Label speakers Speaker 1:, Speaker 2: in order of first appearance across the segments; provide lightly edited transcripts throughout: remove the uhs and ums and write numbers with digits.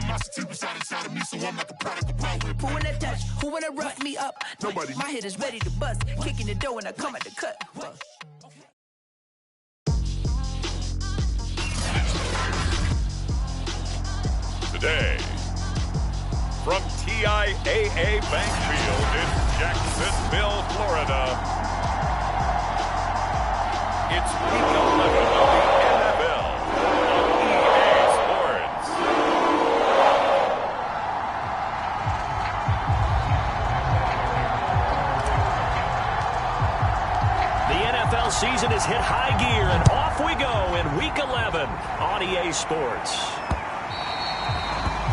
Speaker 1: Who wanna touch? Who wanna rough me up? Nobody. My head is ready to bust. Kicking the door when I come at the cut.
Speaker 2: Today, from TIAA Bank Field in Jacksonville, Florida, it's week 11 of the NFL on EA Sports.
Speaker 3: The NFL season has hit high gear, and off we go in week 11 on EA Sports.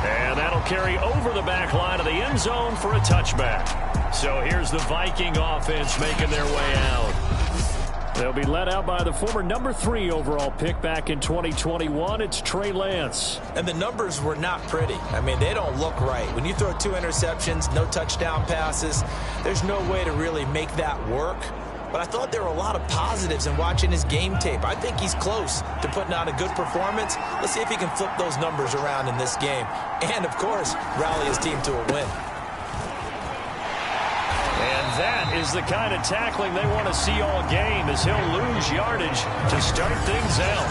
Speaker 3: And that'll carry over the back line of the end zone for a touchback. So here's the Viking offense making their way out. They'll be led out by the former number 3 overall pick back in 2021. It's Trey Lance.
Speaker 4: And the numbers were not pretty. I mean, they don't look right. When you throw 2 interceptions, no touchdown passes, there's no way to really make that work. But I thought there were a lot of positives in watching his game tape. I think he's close to putting out a good performance. Let's see if he can flip those numbers around in this game. And, of course, rally his team to a win.
Speaker 3: And that is the kind of tackling they want to see all game, as he'll lose yardage to start things out.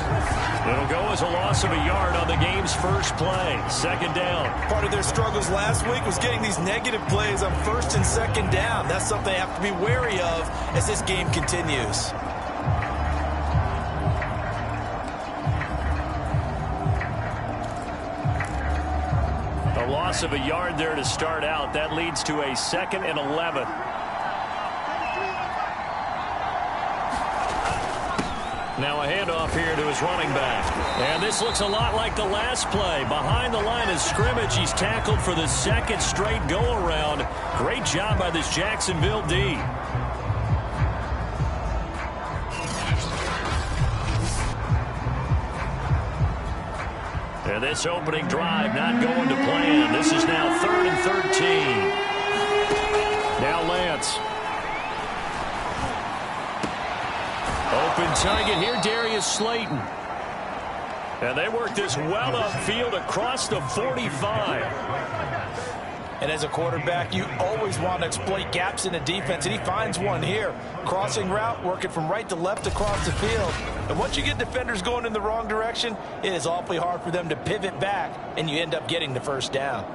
Speaker 3: It'll go as a loss of a yard on the game's first play. Second down.
Speaker 4: Part of their struggles last week was getting these negative plays on first and second down. That's something they have to be wary of as this game continues.
Speaker 3: A loss of a yard there to start out. That leads to a 2nd and 11. Now a handoff here to his running back. And this looks a lot like the last play. Behind the line of scrimmage, he's tackled for the 2nd straight go-around. Great job by this Jacksonville D. And this opening drive not going to plan. This is now 3rd and 13. Now Lance. Open target here, Darius Slayton. And they work this well upfield across the 45.
Speaker 4: And as a quarterback, you always want to exploit gaps in the defense, and he finds one here. Crossing route, working from right to left across the field. And once you get defenders going in the wrong direction, it is awfully hard for them to pivot back, and you end up getting the first down.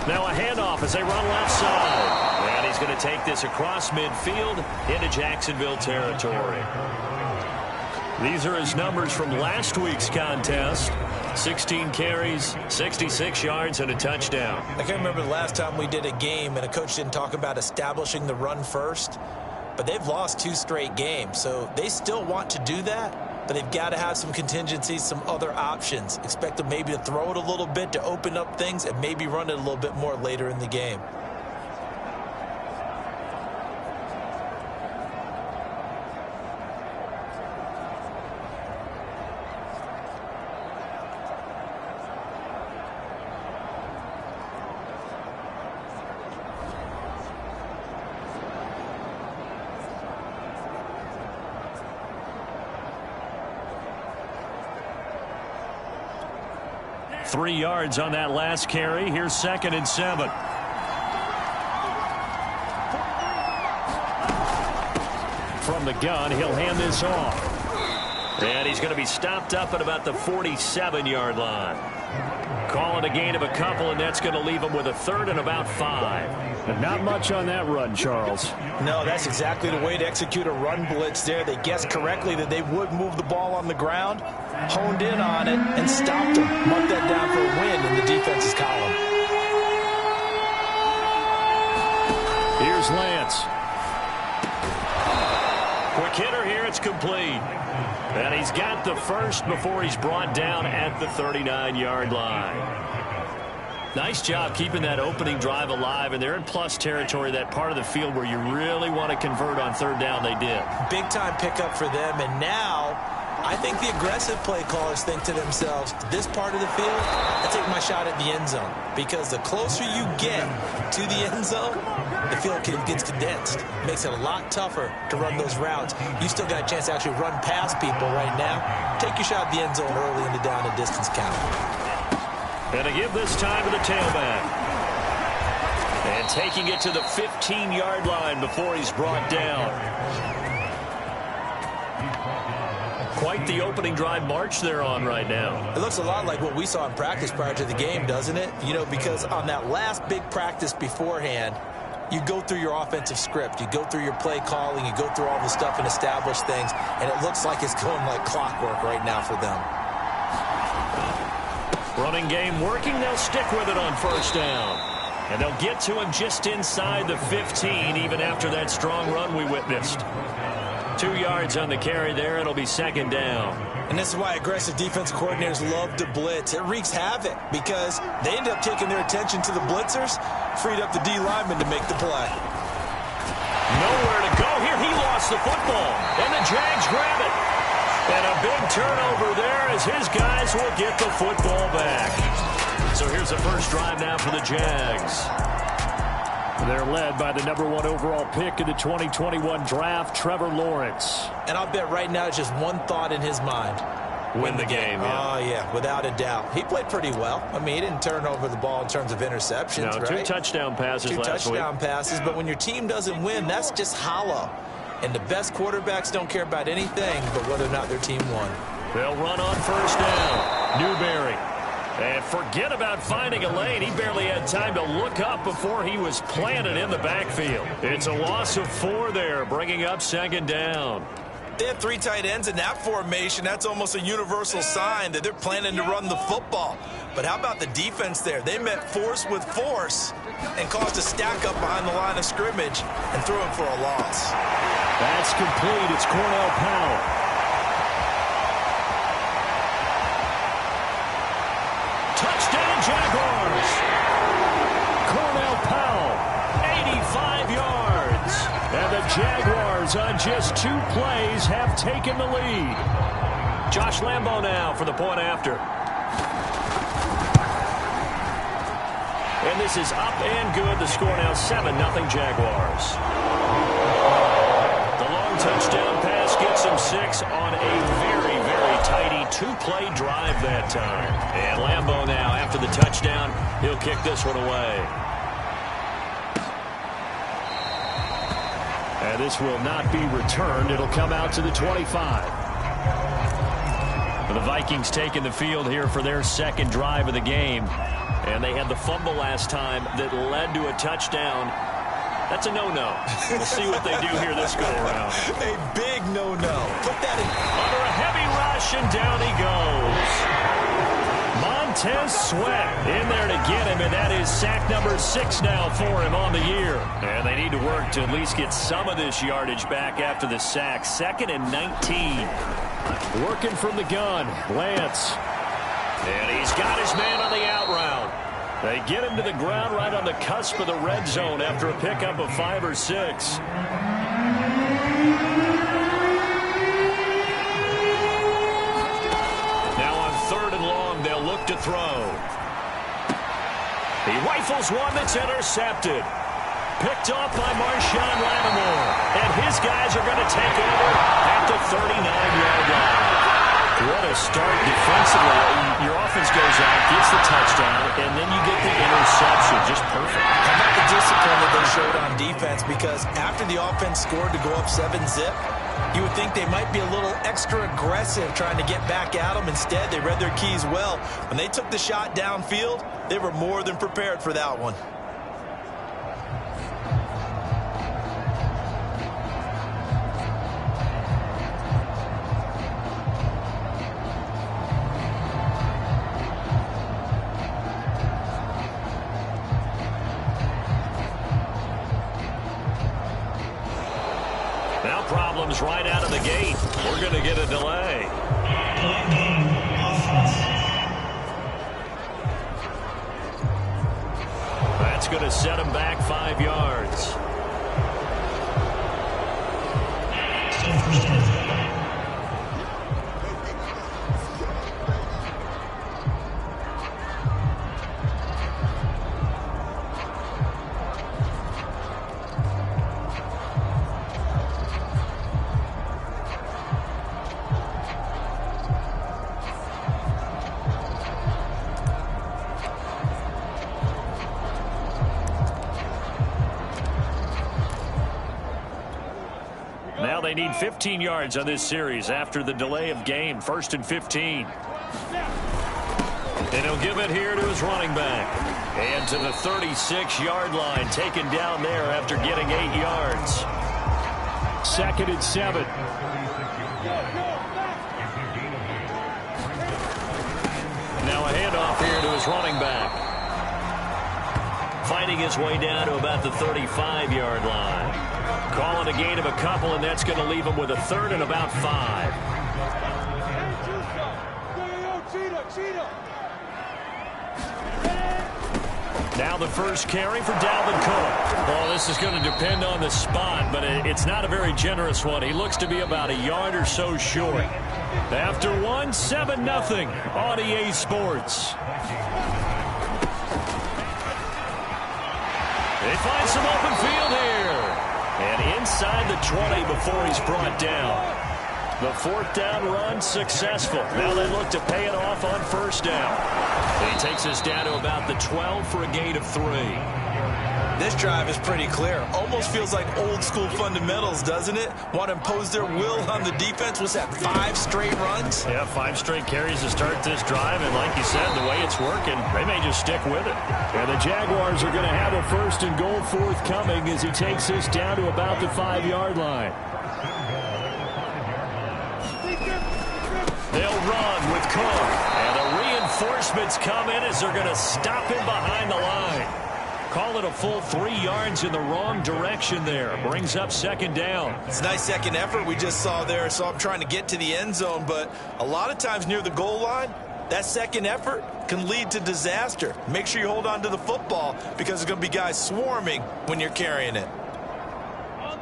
Speaker 3: Now a handoff as they run left side. And he's going to take this across midfield into Jacksonville territory. These are his numbers from last week's contest. 16 carries, 66 yards, and a touchdown.
Speaker 4: I can't remember the last time we did a game and a coach didn't talk about establishing the run first. But they've lost 2 straight games, so they still want to do that. But they've got to have some contingencies, some other options. Expect them maybe to throw it a little bit to open up things and maybe run it a little bit more later in the game.
Speaker 3: Three yards on that last carry. Here's 2nd and 7. From the gun, he'll hand this off. And he's going to be stopped up at about the 47-yard line. Call it a gain of a couple, and that's going to leave him with a 3rd and about 5.
Speaker 5: And not much on that run, Charles.
Speaker 4: No, that's exactly the way to execute a run blitz there. They guessed correctly that they would move the ball on the ground, honed in on it, and stopped them. Marked that down for a win in the defense's column.
Speaker 3: Here's Lance. Quick hitter here. It's complete. And he's got the first before he's brought down at the 39-yard line. Nice job keeping that opening drive alive, and they're in plus territory, that part of the field where you really want to convert on third down. They did.
Speaker 4: Big-time pickup for them, and now I think the aggressive play callers think to themselves, this part of the field, I take my shot at the end zone, because the closer you get to the end zone, the field gets condensed. It makes it a lot tougher to run those routes. You still got a chance to actually run past people right now. Take your shot at the end zone early in the down and distance count.
Speaker 3: And to give this time to the tailback. And taking it to the 15-yard line before he's brought down. Quite the opening drive march they're on right now.
Speaker 4: It looks a lot like what we saw in practice prior to the game, doesn't it? You know, because on that last big practice beforehand, you go through your offensive script. You go through your play calling. You go through all the stuff and establish things. And it looks like it's going like clockwork right now for them.
Speaker 3: Running game working. They'll stick with it on first down. And they'll get to him just inside the 15, even after that strong run we witnessed. 2 yards on the carry there. It'll be second down.
Speaker 4: And this is why aggressive defense coordinators love to blitz. It wreaks havoc because they end up taking their attention to the blitzers, freed up the D lineman to make the play.
Speaker 3: Nowhere to go here. He lost the football. And the Jags grab it. And a big turnover there as his guys will get the football back. So here's the first drive now for the Jags.
Speaker 5: They're led by the #1 overall pick in the 2021 draft, Trevor Lawrence.
Speaker 4: And I'll bet right now it's just one thought in his mind.
Speaker 3: Win the game. Yeah.
Speaker 4: Oh, yeah, without a doubt. He played pretty well. I mean, he didn't turn over the ball in terms of interceptions,
Speaker 3: no,
Speaker 4: right?
Speaker 3: 2 touchdown passes last week.
Speaker 4: 2 touchdown passes, but when your team doesn't win, that's just hollow. And the best quarterbacks don't care about anything but whether or not their team won.
Speaker 3: They'll run on first down. Newberry. And forget about finding a lane. He barely had time to look up before he was planted in the backfield. It's a loss of 4 there, bringing up second down.
Speaker 4: They have 3 tight ends in that formation. That's almost a universal sign that they're planning to run the football. But how about the defense there? They met force with force and caused a stack up behind the line of scrimmage and threw him for a loss.
Speaker 5: That's complete. It's Cornell Powell.
Speaker 3: Touchdown, Jaguars.
Speaker 5: Cornell Powell, 85 yards. And the Jaguars on just 2 plays have taken the lead.
Speaker 3: Josh Lambo now for the point after. And this is up and good. The score now 7-0 Jaguars. The long touchdown pass gets him 6 on a very, very tidy 2-play drive that time. And Lambo now, after the touchdown, he'll kick this one away.
Speaker 5: And this will not be returned. It'll come out to the 25.
Speaker 3: The Vikings taking the field here for their second drive of the game. And they had the fumble last time that led to a touchdown. That's a no-no. We'll see what they do here this go-around.
Speaker 4: A big no-no. Put that in.
Speaker 3: Under a heavy rush, and down he goes. Montez Sweat in there to get him, and that is sack number 6 now for him on the year. And they need to work to at least get some of this yardage back after the sack. 2nd and 19.
Speaker 5: Working from the gun, Lance.
Speaker 3: And he's got his man on the out route. They get him to the ground right on the cusp of the red zone after a pickup of 5 or 6. Now on 3rd and long, they'll look to throw. He rifles one that's intercepted. Picked off by Marshawn Lattimore. And his guys are going to take over at the 39-yard line. What a start defensively. Your offense goes out, gets the touchdown, and then you get the interception. Just perfect.
Speaker 4: How about the discipline that they showed on defense? Because after the offense scored to go up 7-zip, you would think they might be a little extra aggressive trying to get back at them. Instead, they read their keys well. When they took the shot downfield, they were more than prepared for that one.
Speaker 3: Problems right out of the gate. We're going to get a delay. going to set him back 5 yards. Now they need 15 yards on this series after the delay of game. 1st and 15. And he'll give it here to his running back. And to the 36-yard line, taken down there after getting 8 yards.
Speaker 5: 2nd and 7.
Speaker 3: Now a handoff here to his running back. Fighting his way down to about the 35-yard line. Calling a gain of a couple, and that's going to leave him with a 3rd and about 5. Now the first carry for Dalvin Cook. Well, this is going to depend on the spot, but it's not a very generous one. He looks to be about a yard or so short. After 7-0 on EA Sports. They find some open field here. And inside the 20 before he's brought down. The 4th down run successful. Now they look to pay it off on 1st down. He takes us down to about the 12 for a gain of 3.
Speaker 4: This drive is pretty clear. Almost feels like old school fundamentals, doesn't it? Want to impose their will on the defense. Was that 5 straight runs?
Speaker 3: Yeah, 5 straight carries to start this drive. And like you said, the way it's working, they may just stick with it.
Speaker 5: And the Jaguars are going to have a 1st and goal forthcoming as he takes this down to about the 5-yard line.
Speaker 3: They'll run with Cook. And the reinforcements come in as they're going to stop him behind the line. Call it a full 3 yards in the wrong direction there. Brings up 2nd down.
Speaker 4: It's a nice second effort we just saw there. So I'm trying to get to the end zone, but a lot of times near the goal line, that second effort can lead to disaster. Make sure you hold on to the football because there's going to be guys swarming when you're carrying it.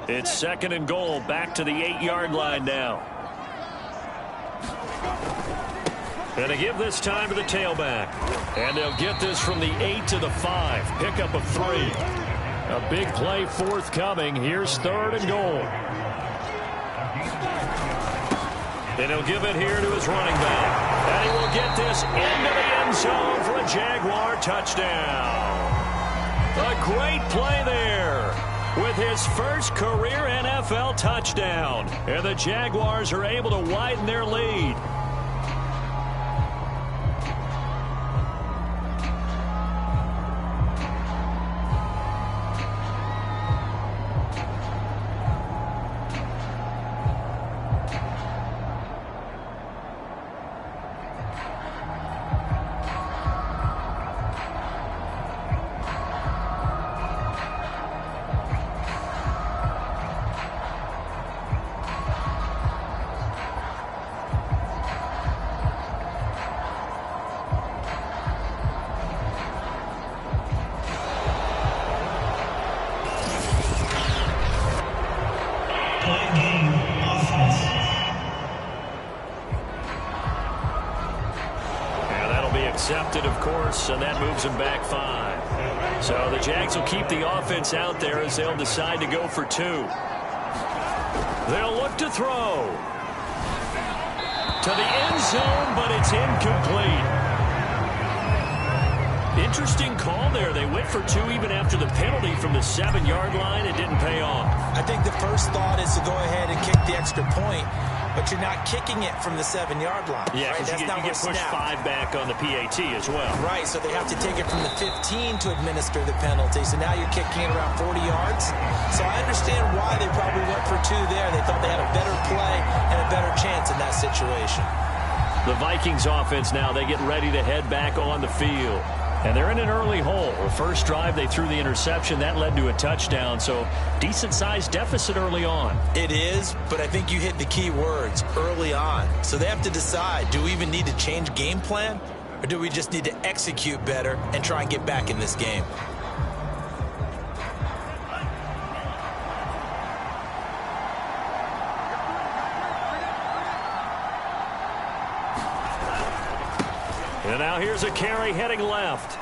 Speaker 3: It's 2nd and goal, back to the 8-yard line now. And they give this time to the tailback. And they'll get this from the 8 to the 5. Pickup of 3.
Speaker 5: A big play forthcoming. Here's 3rd and goal.
Speaker 3: And he'll give it here to his running back. And he will get this into the end zone for a Jaguar touchdown. A great play there with his first career NFL touchdown. And the Jaguars are able to widen their lead. Accepted, of course, and that moves him back 5. So the Jags will keep the offense out there as they'll decide to go for 2. They'll look to throw. To the end zone, but it's incomplete. Interesting call there. They went for 2 even after the penalty from the 7-yard line. It didn't pay off.
Speaker 4: I think the first thought is to go ahead and kick the extra point, but you're not kicking it from the 7-yard line.
Speaker 3: Yeah,
Speaker 4: right?
Speaker 3: That's you get pushed 5 back on the PAT as well.
Speaker 4: Right, so they have to take it from the 15 to administer the penalty. So now you're kicking it around 40 yards. So I understand why they probably went for 2 there. They thought they had a better play and a better chance in that situation.
Speaker 3: The Vikings offense now, they get ready to head back on the field. And they're in an early hole. The first drive, they threw the interception. That led to a touchdown, so decent-sized deficit early on.
Speaker 4: It is, but I think you hit the key words, early on. So they have to decide, do we even need to change game plan, or do we just need to execute better and try and get back in this game?
Speaker 3: And now here's a carry heading left.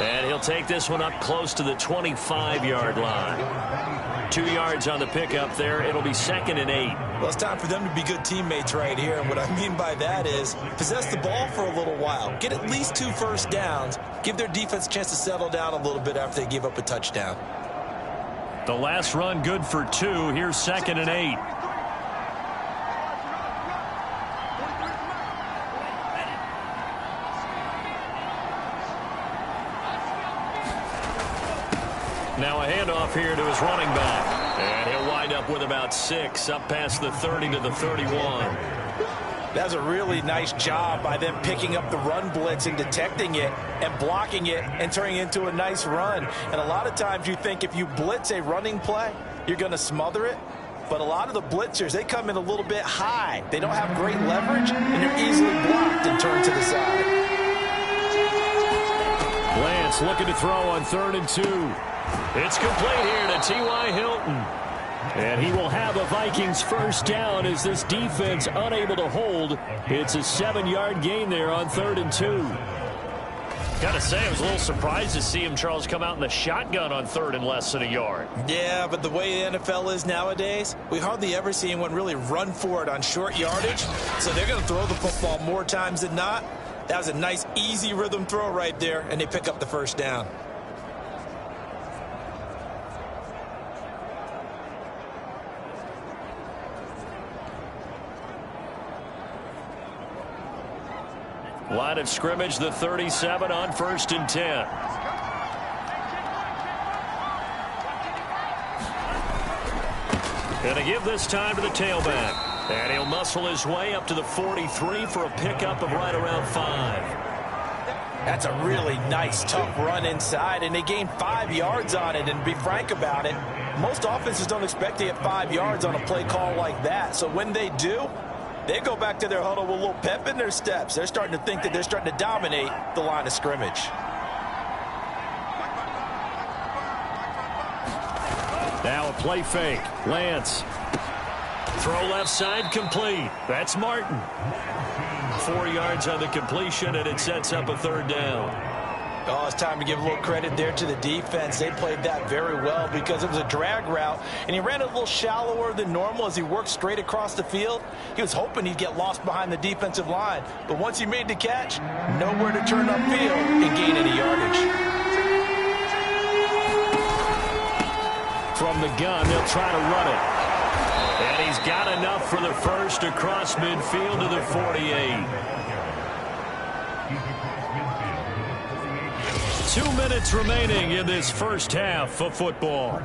Speaker 3: And he'll take this one up close to the 25-yard line. 2 yards on the pickup there. It'll be 2nd and 8.
Speaker 4: Well, it's time for them to be good teammates right here. And what I mean by that is possess the ball for a little while. Get at least 2 first downs. Give their defense a chance to settle down a little bit after they give up a touchdown.
Speaker 3: The last run good for 2. Here's 2nd and 8. Now a handoff here to his running back. And he'll wind up with about 6, up past the 30 to the 31.
Speaker 4: That's a really nice job by them picking up the run blitz and detecting it and blocking it and turning it into a nice run. And a lot of times you think if you blitz a running play, you're going to smother it. But a lot of the blitzers, they come in a little bit high. They don't have great leverage, and they're easily blocked and turned to the side.
Speaker 5: Lance looking to throw on 3rd and 2.
Speaker 3: It's complete here to T.Y. Hilton.
Speaker 5: And he will have a Vikings first down as this defense unable to hold. It's a 7-yard gain there on 3rd and 2.
Speaker 3: Gotta say, I was a little surprised to see him, Charles, come out in the shotgun on 3rd and less than a yard.
Speaker 4: Yeah, but the way the NFL is nowadays, we hardly ever see anyone really run for it on short yardage. So they're going to throw the football more times than not. That was a nice, easy rhythm throw right there, and they pick up the first down.
Speaker 3: Line of scrimmage, the 37 on 1st and 10. Going to give this time to the tailback. And he'll muscle his way up to the 43 for a pickup of right around 5.
Speaker 4: That's a really nice, tough run inside, and they gained 5 yards on it. And to be frank about it, most offenses don't expect to get 5 yards on a play call like that. So when they do, they go back to their huddle with a little pep in their steps. They're starting to think that they're starting to dominate the line of scrimmage.
Speaker 5: Now a play fake. Lance.
Speaker 3: Throw left side, complete. That's Martin. 4 yards on the completion, and it sets up a 3rd down.
Speaker 4: Oh, it's time to give a little credit there to the defense. They played that very well because it was a drag route, and he ran a little shallower than normal as he worked straight across the field. He was hoping he'd get lost behind the defensive line, but once he made the catch, nowhere to turn upfield and gain any yardage.
Speaker 5: From the gun, they'll try to run it.
Speaker 3: And he's got enough for the first across midfield to the 48.
Speaker 5: 2 minutes remaining in this first half of football.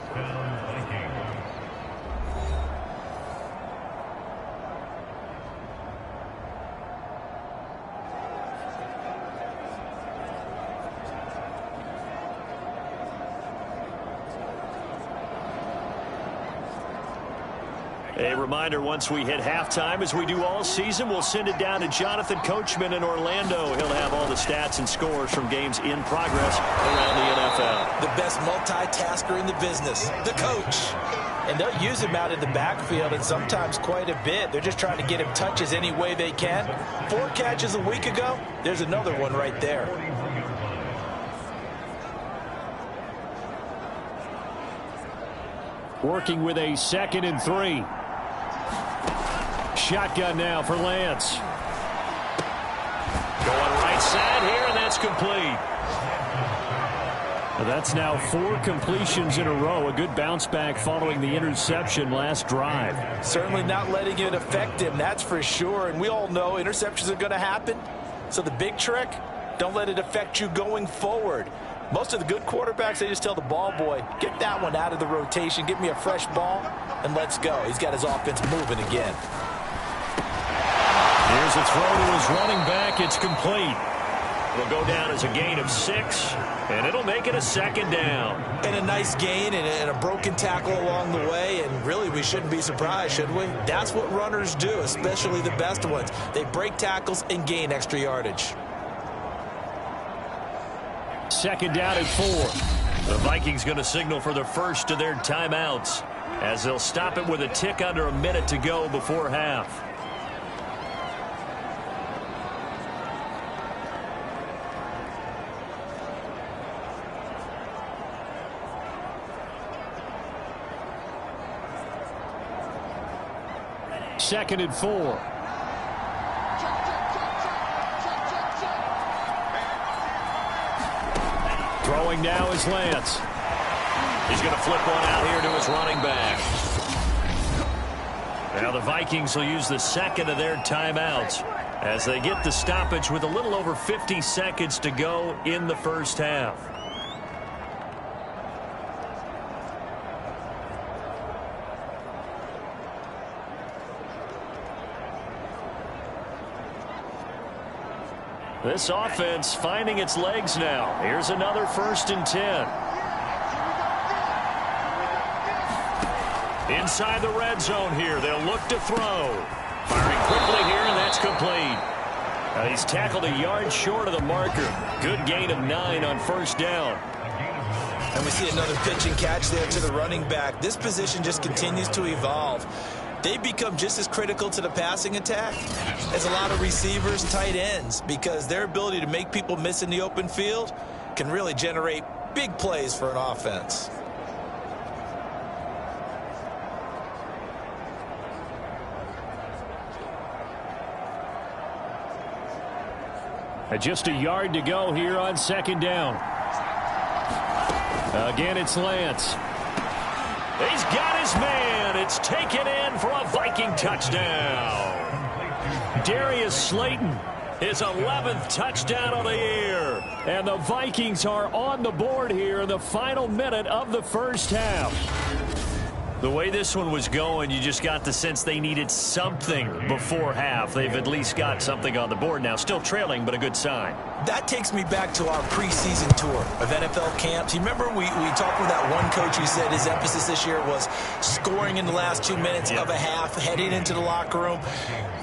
Speaker 3: A reminder, once we hit halftime, as we do all season, we'll send it down to Jonathan Coachman in Orlando. He'll have all the stats and scores from games in progress around the NFL.
Speaker 4: The best multitasker in the business, the coach. And they'll use him out in the backfield, and sometimes quite a bit. They're just trying to get him touches any way they can. 4 catches a week ago, there's another one right there.
Speaker 5: Working with a 2nd and 3. Shotgun now for Lance.
Speaker 3: Going right side here, and that's complete.
Speaker 5: Well, that's now 4 completions in a row. A good bounce back following the interception last drive.
Speaker 4: Certainly not letting it affect him, that's for sure. And we all know interceptions are going to happen. So the big trick, don't let it affect you going forward. Most of the good quarterbacks, they just tell the ball boy, get that one out of the rotation, give me a fresh ball, and let's go. He's got his offense moving again.
Speaker 3: Here's a throw to his running back. It's complete. It'll go down as a gain of 6, and it'll make it a 2nd down.
Speaker 4: And a nice gain and a broken tackle along the way, and really we shouldn't be surprised, should we? That's what runners do, especially the best ones. They break tackles and gain extra yardage.
Speaker 5: 2nd down and 4.
Speaker 3: The Vikings going to signal for the first of their timeouts as they'll stop it with a tick under a minute to go before half.
Speaker 5: 2nd and 4. Throwing now is Lance.
Speaker 3: He's going to flip one out here to his running back. Now the Vikings will use the second of their timeouts as they get the stoppage with a little over 50 seconds to go in the first half.
Speaker 5: This offense finding its legs now. Here's another 1st and 10.
Speaker 3: Inside the red zone here, they'll look to throw. Firing quickly here, and that's complete.
Speaker 5: He's tackled a yard short of the marker. Good gain of 9 on 1st down.
Speaker 4: And we see another pitch and catch there to the running back. This position just continues to evolve. They become just as critical to the passing attack as a lot of receivers, tight ends, because their ability to make people miss in the open field can really generate big plays for an offense.
Speaker 5: Just a yard to go here on 2nd down. Again, it's Lance.
Speaker 3: He's got his man. It's taken in for a Viking touchdown.
Speaker 5: Darius Slayton,
Speaker 3: His 11th touchdown of the year.
Speaker 5: and the Vikings are on the board here in the final minute of the first half.
Speaker 3: The way this one was going, you just got the sense they needed something before half. They've at least got something on the board now. Still trailing, but a good sign.
Speaker 4: That takes me back to our preseason tour of NFL camps. You remember we talked with that one coach who said his emphasis this year was scoring in the last 2 minutes of a half, heading into the locker room.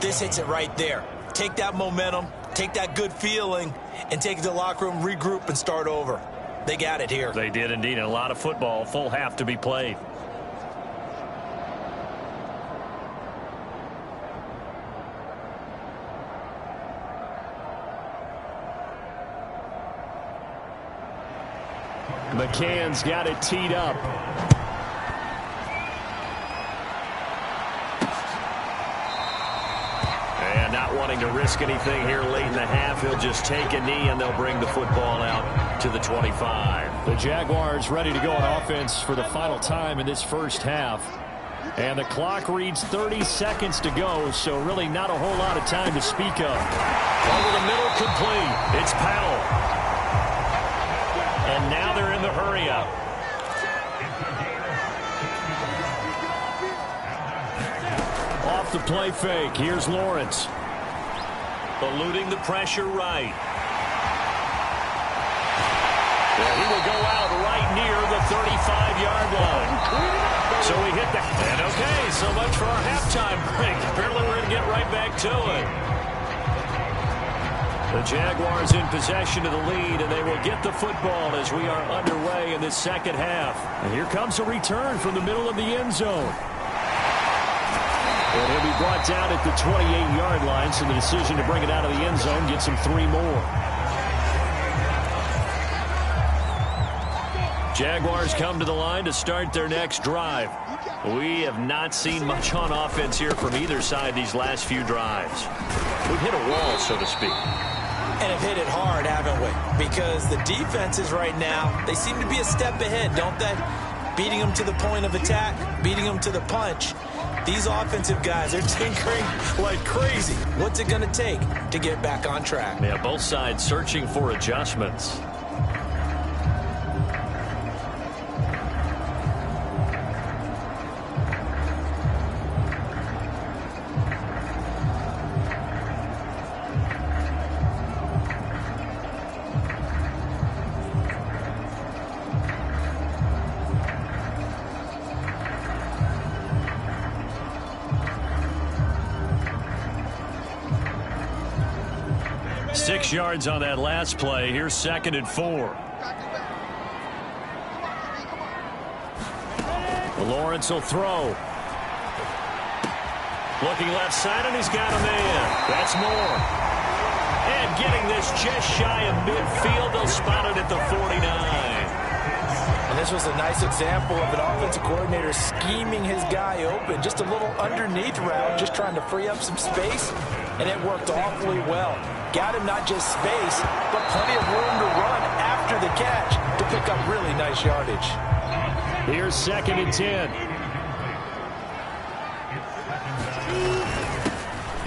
Speaker 4: This hits it right there. Take that momentum, take that good feeling, and take it to the locker room, regroup, and start over. They got it here.
Speaker 3: They did indeed. And a lot of football, full half to be played.
Speaker 5: McCann's got it teed up.
Speaker 3: And not wanting to risk anything here late in the half, he'll just take a knee and they'll bring the football out to the 25.
Speaker 5: The Jaguars ready to go on offense for the final time in this first half. And the clock reads 30 seconds to go, so really not a whole lot of time to speak of.
Speaker 3: Over the middle, complete. It's Powell. And now they're in the hurry-up.
Speaker 5: Off the play fake, here's Lawrence.
Speaker 3: Eluding the pressure right. Well, he will go out right near the 35-yard line. So we hit the... And okay, so much for our halftime break. Apparently we're going to get right back to it. The Jaguars in possession of the lead, and they will get the football as we are underway in this second half.
Speaker 5: And here comes a return from the middle of the end zone. And he'll be brought down at the 28-yard line, so the decision to bring it out of the end zone gets him 3 more.
Speaker 3: Jaguars come to the line to start their next drive. We have not seen much on offense here from either side these last few drives. We've hit a wall, so to speak.
Speaker 4: And have hit it hard, haven't we? Because the defenses right now, they seem to be a step ahead, don't they? Beating them to the point of attack, beating them to the punch. These offensive guys, they're tinkering like crazy. What's it going to take to get back on track?
Speaker 3: Yeah, both sides searching for adjustments. Six yards on that last play. Here's 2nd and 4.
Speaker 5: Lawrence will throw.
Speaker 3: Looking left side, and he's got a man. That's more. And getting this just shy of midfield. They'll spot it at the 49.
Speaker 4: And this was a nice example of an offensive coordinator scheming his guy open. Just a little underneath route, just trying to free up some space, and it worked awfully well. Got him not just space, but plenty of room to run after the catch to pick up really nice yardage.
Speaker 5: Here's 2nd and 10.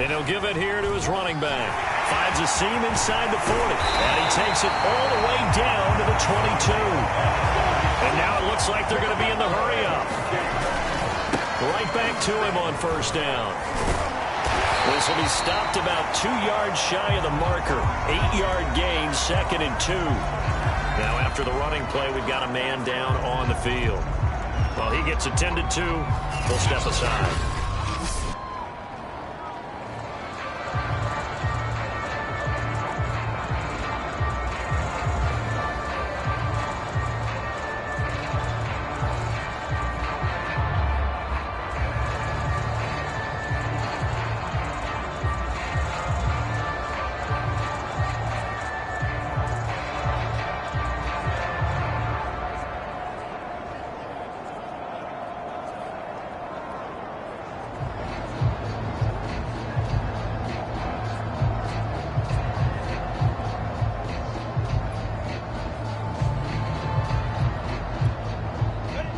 Speaker 3: And he'll give it here to his running back. Finds a seam inside the 40. And he takes it all the way down to the 22. And now it looks like they're going to be in the hurry-up. Right back to him on 1st down. This will be stopped about 2 yards shy of the marker. 8-yard gain, 2nd and 2. Now after the running play, we've got a man down on the field. While he gets attended to, he'll step aside.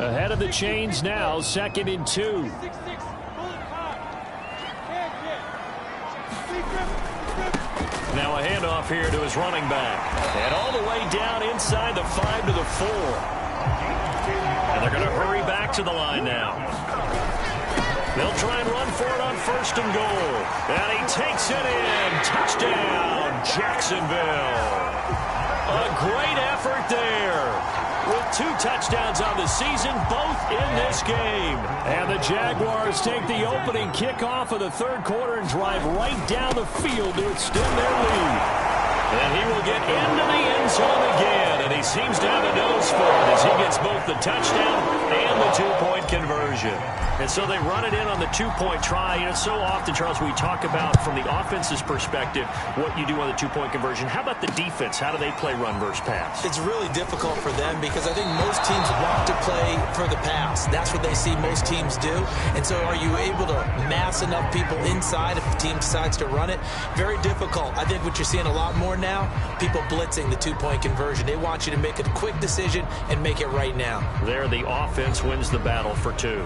Speaker 5: Ahead of the chains now, 2nd and 2.
Speaker 3: Now a handoff here to his running back. And all the way down inside the 5 to the 4. And they're going to hurry back to the line now. They'll try and run for it on 1st and goal. And he takes it in. Touchdown, Jacksonville. A great effort there. With 2 touchdowns on the season, both in this game.
Speaker 5: And the Jaguars take the opening kickoff of the 3rd quarter and drive right down the field to extend their lead.
Speaker 3: And he will get into the end zone again, and he seems to have a nose for it as he gets both the touchdown and the 2-point conversion. And so they run it in on the 2-point try. You know, so often, Charles, we talk about from the offense's perspective what you do on the 2-point conversion. How about the defense? How do they play run versus pass?
Speaker 4: It's really difficult for them because I think most teams want to play for the pass. That's what they see most teams do. And so are you able to mass enough people inside if the team decides to run it? Very difficult. I think what you're seeing a lot more now, people blitzing the 2-point conversion. They want you to make a quick decision and make it right now.
Speaker 3: There, the offense wins the battle for 2.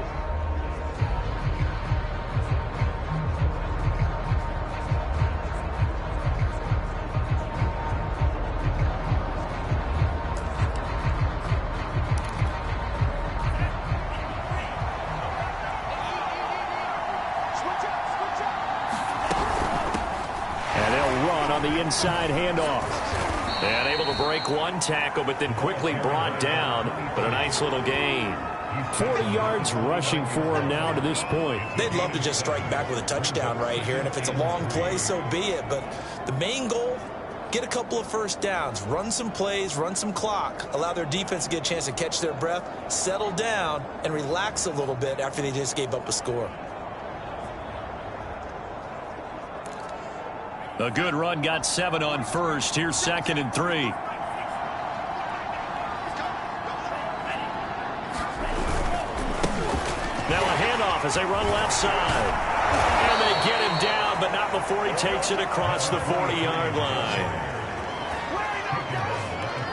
Speaker 5: The inside handoff.
Speaker 3: And able to break 1 tackle, but then quickly brought down. But a nice little gain.
Speaker 5: 40 yards rushing for him now to this point.
Speaker 4: They'd love to just strike back with a touchdown right here. And if it's a long play, so be it. But the main goal, get a couple of 1st downs. Run some plays, run some clock. Allow their defense to get a chance to catch their breath, settle down, and relax a little bit after they just gave up a score.
Speaker 5: A good run got 7 on 1st. Here's 2nd and 3.
Speaker 3: Now a handoff as they run left side. And they get him down, but not before he takes it across the 40-yard line.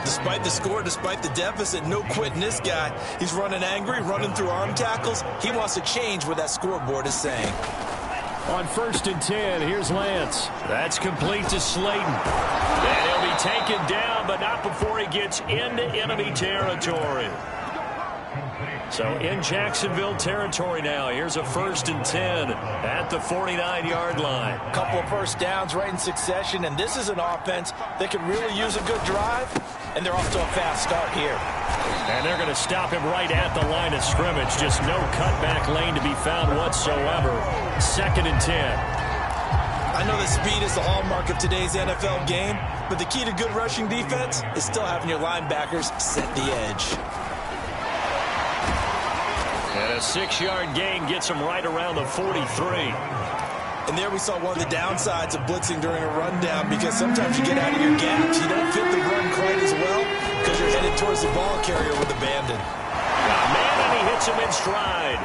Speaker 4: Despite the score, despite the deficit, no quitting this guy. He's running angry, running through arm tackles. He wants to change what that scoreboard is saying.
Speaker 5: On 1st and 10, here's Lance.
Speaker 3: That's complete to Slayton. And he'll be taken down, but not before he gets into enemy territory. So in Jacksonville territory now. Here's a 1st and 10 at the 49-yard line.
Speaker 4: A couple of 1st downs right in succession, and this is an offense that could really use a good drive, and they're off to a fast start here.
Speaker 3: And they're going to stop him right at the line of scrimmage. Just no cutback lane to be found whatsoever. 2nd and 10.
Speaker 4: I know that speed is the hallmark of today's NFL game, but the key to good rushing defense is still having your linebackers set the edge.
Speaker 3: And a 6-yard gain gets him right around the 43.
Speaker 4: And there we saw one of the downsides of blitzing during a rundown, because sometimes you get out of your gaps. You don't fit the run quite as well because pressure headed towards the ball carrier with abandon.
Speaker 3: Man, and he hits him in stride.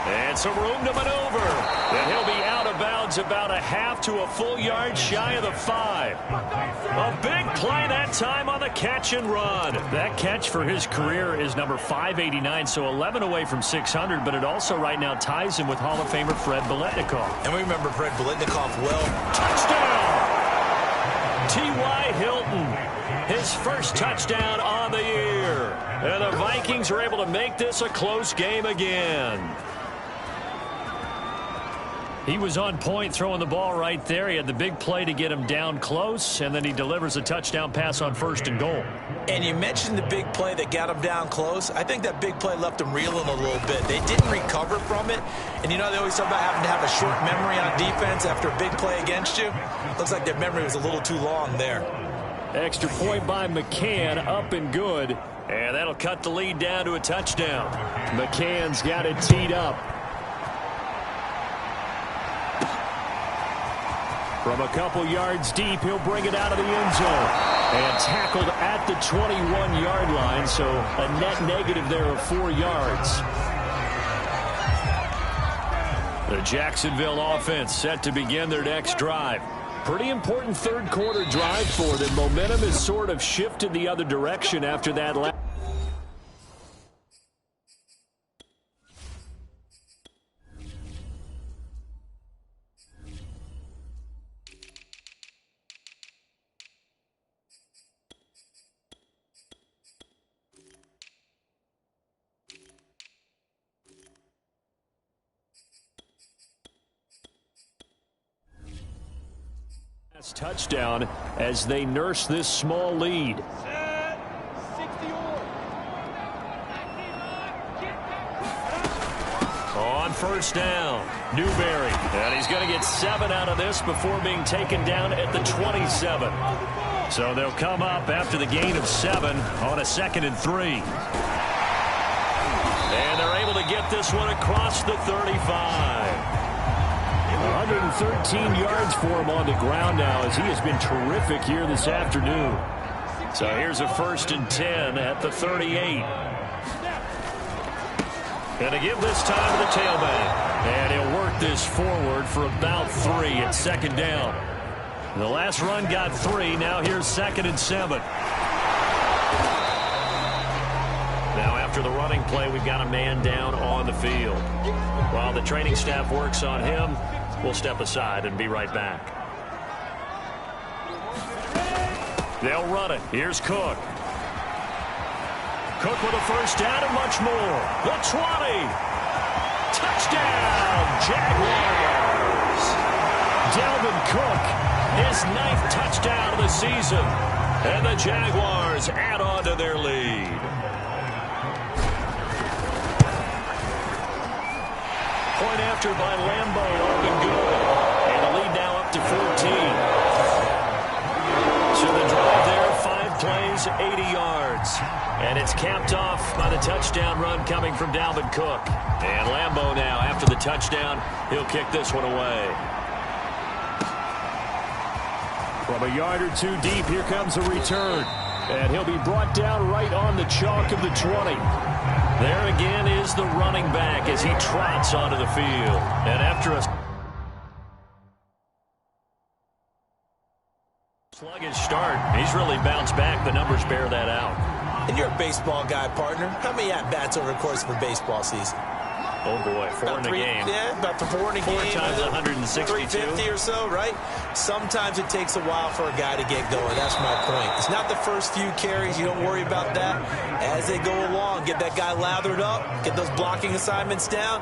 Speaker 3: And some room to maneuver. And he'll be out of bounds about a half to a full yard shy of the 5. A big play that time on the catch and run.
Speaker 5: That catch for his career is number 589, so 11 away from 600, but it also right now ties him with Hall of Famer Fred Biletnikoff.
Speaker 4: And we remember Fred Biletnikoff well.
Speaker 3: Touchdown! T.Y. Hilton, his first touchdown on the year. And the Vikings are able to make this a close game again.
Speaker 5: He was on point throwing the ball right there. He had the big play to get him down close, and then he delivers a touchdown pass on 1st and goal.
Speaker 4: And you mentioned the big play that got him down close. I think that big play left him reeling a little bit. They didn't recover from it. And you know, they always talk about having to have a short memory on defense after a big play against you. Looks like their memory was a little too long there.
Speaker 5: Extra point by McCann, up and good.
Speaker 3: And that'll cut the lead down to a touchdown.
Speaker 5: McCann's got it teed up. From a couple yards deep, he'll bring it out of the end zone. And tackled at the 21-yard line, so a net negative there of 4 yards.
Speaker 3: The Jacksonville offense set to begin their next drive.
Speaker 5: Pretty important third quarter drive for them. Momentum has sort of shifted the other direction after that last. Touchdown as they nurse this small lead.
Speaker 3: On 1st down, Newberry. And he's going to get 7 out of this before being taken down at the 27.
Speaker 5: So they'll come up after the gain of 7 on a 2nd and 3.
Speaker 3: And they're able to get this one across the 35.
Speaker 5: 113 yards for him on the ground now as he has been terrific here this afternoon.
Speaker 3: So here's a 1st and 10 at the 38. Going to give this time to the tailback.
Speaker 5: And he'll work this forward for about 3 at 2nd down. The last run got 3. Now here's 2nd and 7.
Speaker 3: Now after the running play, we've got a man down on the field. While the training staff works on him, we'll step aside and be right back. They'll run it. Here's Cook. Cook with a 1st down and much more. The 20. Touchdown, Jaguars.
Speaker 5: Dalvin Cook,
Speaker 3: his 9th touchdown of the season. And the Jaguars add on to their lead. Point after by Lambo, up and good. And the lead now up to 14. So the drive there, 5 plays, 80 yards. And it's capped off by the touchdown run coming from Dalvin Cook. And Lambo now, after the touchdown, he'll kick this one away.
Speaker 5: From a yard or 2 deep, here comes a return. And he'll be brought down right on the chalk of the 20.
Speaker 3: There again is the running back as he trots onto the field. And after a sluggish start, he's really bounced back. The numbers bear that out.
Speaker 4: And you're a baseball guy, partner. How many at-bats over the course of a baseball season?
Speaker 3: Oh, boy, 4 in a game.
Speaker 4: Yeah, about 4 in a game.
Speaker 3: 4 times 162.
Speaker 4: 350 or so, right? Sometimes it takes a while for a guy to get going. That's my point. It's not the first few carries. You don't worry about that. As they go along, get that guy lathered up, get those blocking assignments down.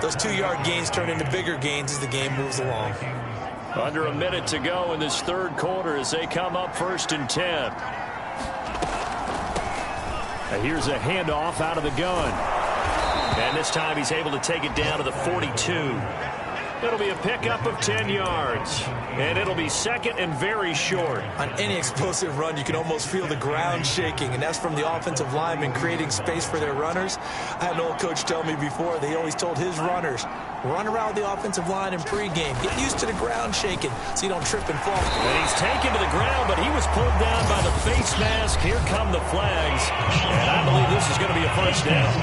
Speaker 4: Those 2-yard gains turn into bigger gains as the game moves along.
Speaker 5: Under a minute to go in this third quarter as they come up 1st and 10. And here's a handoff out of the gun.
Speaker 3: And this time he's able to take it down to the 42. It'll be a pickup of 10 yards. And it'll be second and very short.
Speaker 4: On any explosive run, you can almost feel the ground shaking, and that's from the offensive linemen creating space for their runners. I had an old coach tell me before, they always told his runners, run around the offensive line in pregame. Get used to the ground shaking so you don't trip and fall.
Speaker 3: And he's taken to the ground, but he was pulled down by the face mask. Here come the flags. And I believe this is going to be a first down.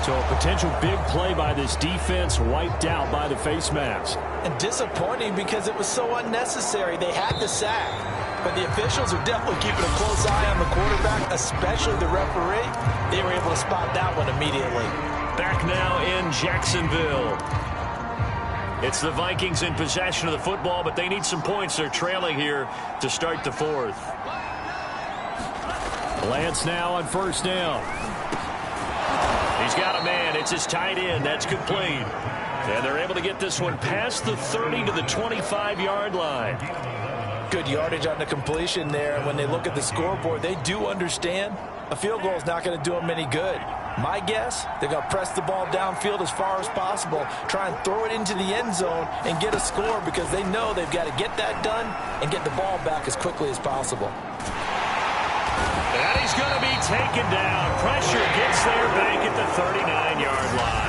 Speaker 5: So a potential big play by this defense wiped out by the face mask.
Speaker 4: And disappointing because it was so unnecessary. They had the sack. But the officials are definitely keeping a close eye on the quarterback, especially the referee. They were able to spot that one immediately.
Speaker 3: Back now in Jacksonville. It's the Vikings in possession of the football, but they need some points. They're trailing here to start the fourth.
Speaker 5: Lance now on first down.
Speaker 3: He's got a man. It's his tight end. That's complete. And they're able to get this one past the 30 to the 25-yard line.
Speaker 4: Good yardage on the completion there. And when they look at the scoreboard, they do understand a field goal is not going to do them any good. My guess, they're going to press the ball downfield as far as possible, try and throw it into the end zone and get a score because they know they've got to get that done and get the ball back as quickly as possible.
Speaker 3: And he's going to be taken down. Pressure gets there back at the 39-yard line.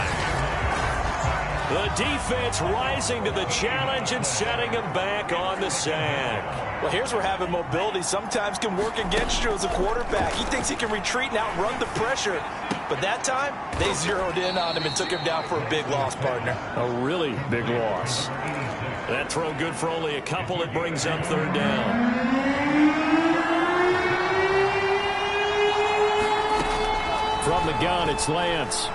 Speaker 3: The defense rising to the challenge and setting him back on the sack.
Speaker 4: Well, here's where having mobility sometimes can work against you as a quarterback. He thinks he can retreat and outrun the pressure. But that time, they zeroed in on him and took him down for a big loss, partner.
Speaker 5: A really big loss.
Speaker 3: That throw good for only a couple. It brings up third down.
Speaker 5: From the gun, it's Lance.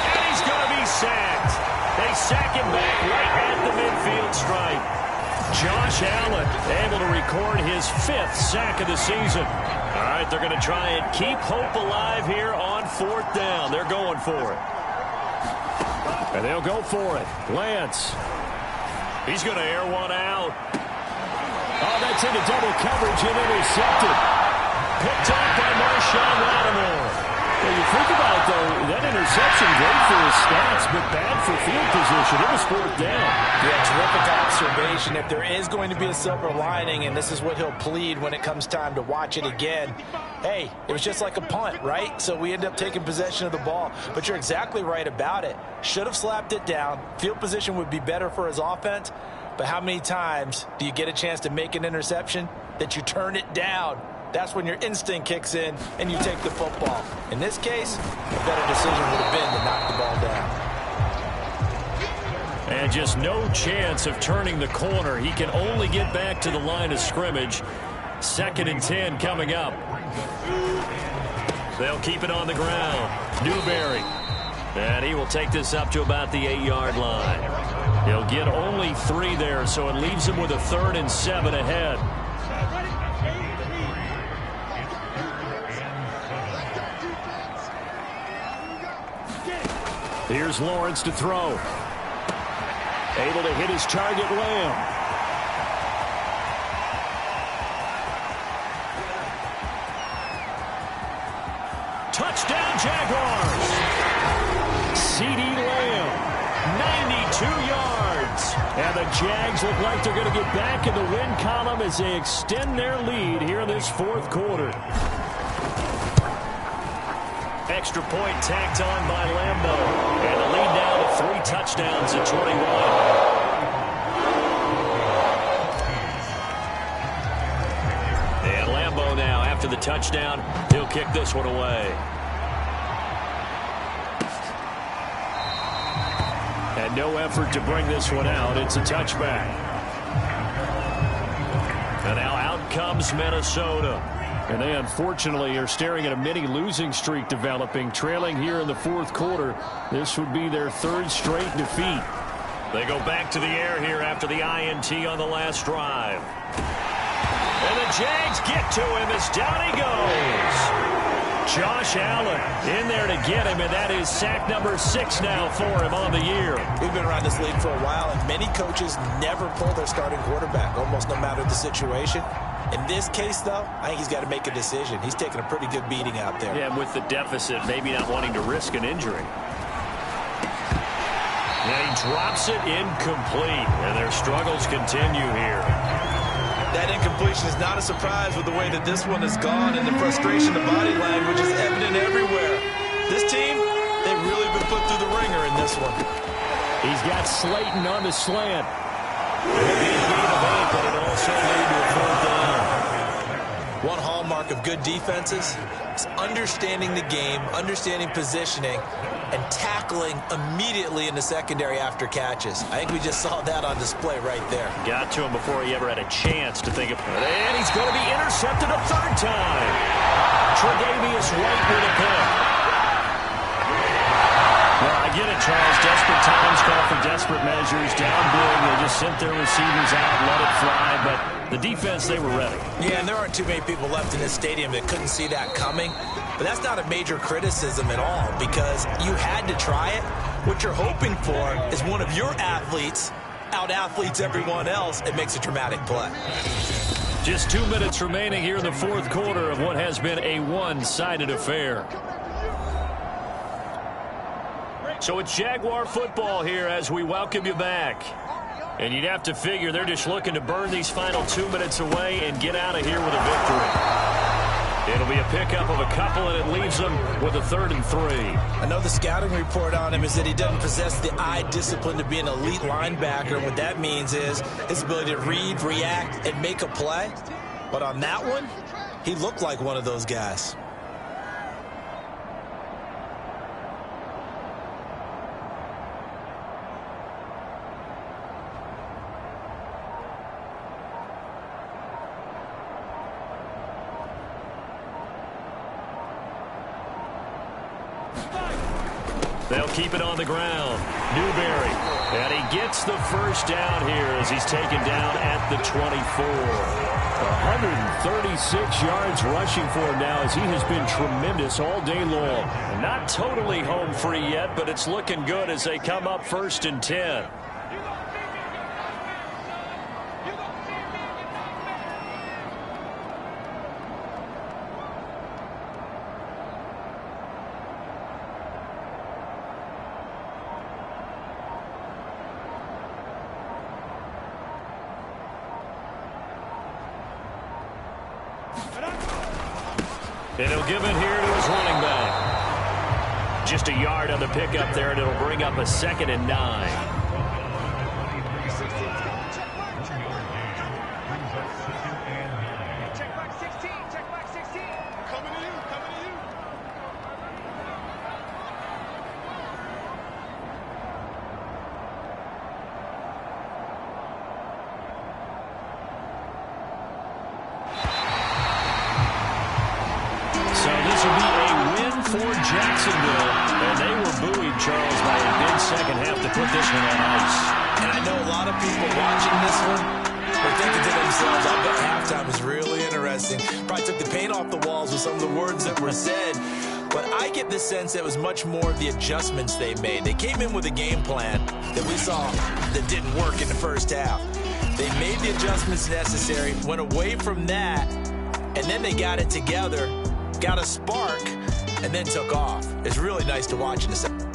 Speaker 3: And he's going to be sacked. They sack him back right at the midfield stripe. Josh Allen able to record his 5th sack of the season. All right, they're going to try and keep hope alive here on fourth down. They're going for it.
Speaker 5: And they'll go for it. Lance.
Speaker 3: He's going to air one out.
Speaker 5: Oh, that's into double coverage and intercepted.
Speaker 3: Picked up by Marshawn Lattimore.
Speaker 5: Well, you think about it, though, that interception great for his stats, but bad for field position. It was fourth down.
Speaker 4: Yeah, terrific observation. If there is going to be a silver lining, and this is what he'll plead when it comes time to watch it again, hey, it was just like a punt, right? So we end up taking possession of the ball. But you're exactly right about it. Should have slapped it down. Field position would be better for his offense. But how many times do you get a chance to make an interception that you turn it down? That's when your instinct kicks in and you take the football. In this case, a better decision would have been to knock the ball down.
Speaker 3: And just no chance of turning the corner. He can only get back to the line of scrimmage. 2nd and 10 coming up. They'll keep it on the ground. Newberry. And he will take this up to about the 8-yard line. He'll get only 3 there, so it leaves him with a 3rd and 7 ahead.
Speaker 5: Here's Lawrence to throw. Able to hit his target, Lamb.
Speaker 3: Touchdown, Jaguars.
Speaker 5: CeeDee Lamb, 92 yards. And the Jags look like they're going to get back in the win column as they extend their lead here in this fourth quarter.
Speaker 3: Extra point tacked on by Lambeau. And the lead now to 3 touchdowns at 21. And Lambeau now, after the touchdown, he'll kick this one away.
Speaker 5: And no effort to bring this one out. It's a touchback.
Speaker 3: And now out comes Minnesota.
Speaker 5: And they unfortunately are staring at a mini losing streak developing, trailing here in the fourth quarter. This would be their 3rd straight defeat.
Speaker 3: They go back to the air here after the INT on the last drive. And the Jags get to him as down he goes. Josh Allen in there to get him, and that is sack number 6 now for him on the year.
Speaker 4: We've been around this league for a while, and many coaches never pull their starting quarterback, almost no matter the situation. In this case, though, I think he's got to make a decision. He's taking a pretty good beating out there.
Speaker 3: Yeah, with the deficit, maybe not wanting to risk an injury. And he drops it incomplete, and their struggles continue here.
Speaker 4: That incompletion is not a surprise with the way that this one has gone, and the frustration of body language is evident everywhere. This team, they've really been put through the ringer in this one.
Speaker 5: He's got Slayton on the slant.
Speaker 3: But it also lead to a fourth down.
Speaker 4: One hallmark of good defenses is understanding the game, understanding positioning, and tackling immediately in the secondary after catches. I think we just saw that on display right there.
Speaker 3: Got to him before he ever had a chance to think of it. And he's going to be intercepted a third time. Tre'Davious White with a pick. Well, I get it, Charles. Desperate times call for desperate measures. Down big, they just sent their receivers out, let it fly. But the defense, they were ready.
Speaker 4: Yeah, and there aren't too many people left in this stadium that couldn't see that coming. But that's not a major criticism at all, because you had to try it. What you're hoping for is one of your athletes out-athletes everyone else and makes a dramatic play.
Speaker 5: Just 2 minutes remaining here in the fourth quarter of what has been a one-sided affair.
Speaker 3: So it's Jaguar football here as we welcome you back. And you'd have to figure they're just looking to burn these final 2 minutes away and get out of here with a victory. It'll be a pickup of a couple, and it leaves them with a 3rd and 3.
Speaker 4: I know the scouting report on him is that he doesn't possess the eye discipline to be an elite linebacker. What that means is his ability to read, react, and make a play. But on that one, he looked like one of those guys.
Speaker 3: They'll keep it on the ground. Newberry. And he gets the first down here as he's taken down at the 24.
Speaker 5: 136 yards rushing for him now as he has been tremendous all day long.
Speaker 3: Not totally home free yet, but it's looking good as they come up 1st and 10. And he'll give it here to his running back. Just a yard on the pickup there, and it'll bring up a 2nd and 9. Jacksonville, and they were buoyed, Charles, by a big second half to put this one on ice.
Speaker 4: And I know a lot of people watching this one are thinking to themselves, I bet halftime was really interesting. Probably took the paint off the walls with some of the words that were said. But I get the sense that it was much more of the adjustments they made. They came in with a game plan that we saw that didn't work in the first half. They made the adjustments necessary, went away from that, and then they got it together, got a spark, and then took off. It's really nice to watch in the second.